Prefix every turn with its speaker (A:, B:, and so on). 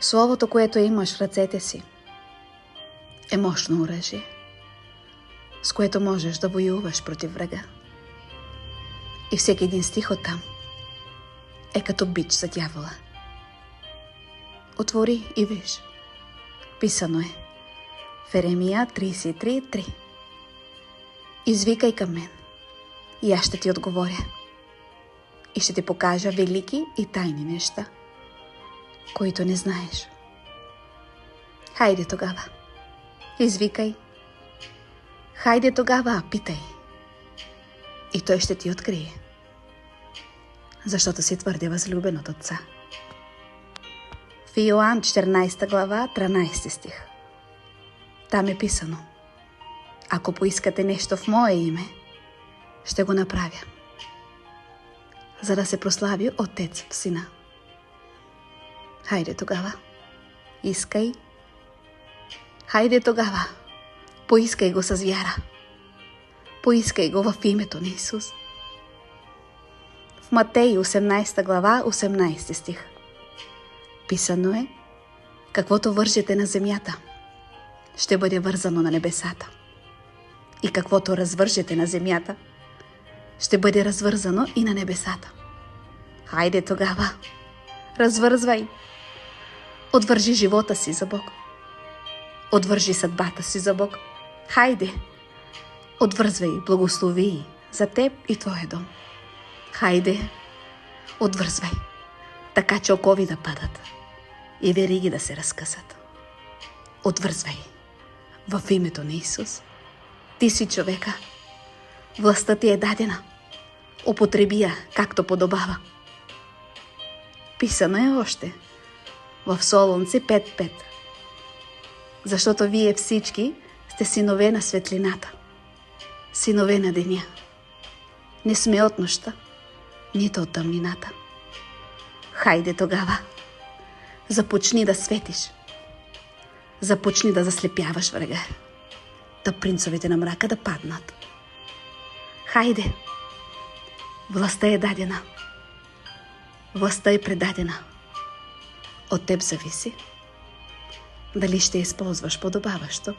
A: Словото, което имаш в ръцете си, е мощно оръжие, с което можеш да воюваш против врага. И всеки един стих оттам е като бич за дявола. Отвори и виж. Писано е в Еремия 33:3. Извикай към мен и аз ще ти отговоря и ще ти покажа велики и тайни неща, които не знаеш. Хайде тогава, извикай. Хайде тогава, питай. И той ще ти открие, защото си твърде възлюбен от Отца. В Йоан 14 глава, 13 стих. Там е писано: ако поискате нещо в мое име, ще го направя, за да се прослави Отец в Сина. Хайде тогава, искай. Хайде тогава, поискай го с вяра. Поискай го в името на Исус. В Матей 18 глава, 18 стих. Писано е: каквото вържете на земята, ще бъде вързано на небесата. И каквото развържете на земята, ще бъде развързано и на небесата. Хайде тогава, развързвай. Отвържи живота си за Бог. Отвържи съдбата си за Бог. Хайде, отвързвай, благослови за теб и твоя дом. Хайде, отвързвай, така че окови да падат и вериги да се разкъсат. Отвързвай в името на Исус. Ти си човека. Властта ти е дадена. Употреби я както подобава. Писано е още в Солунци 5:5. Защото вие всички сте синове на светлината, синове на деня. Не сме от нощта, нито от тъмнината. Хайде тогава, започни да светиш. Започни да заслепяваш врага, да принцовете на мрака да паднат. Хайде, властта е дадена. Властта е предадена. От теб зависи дали ще използваш подобаващо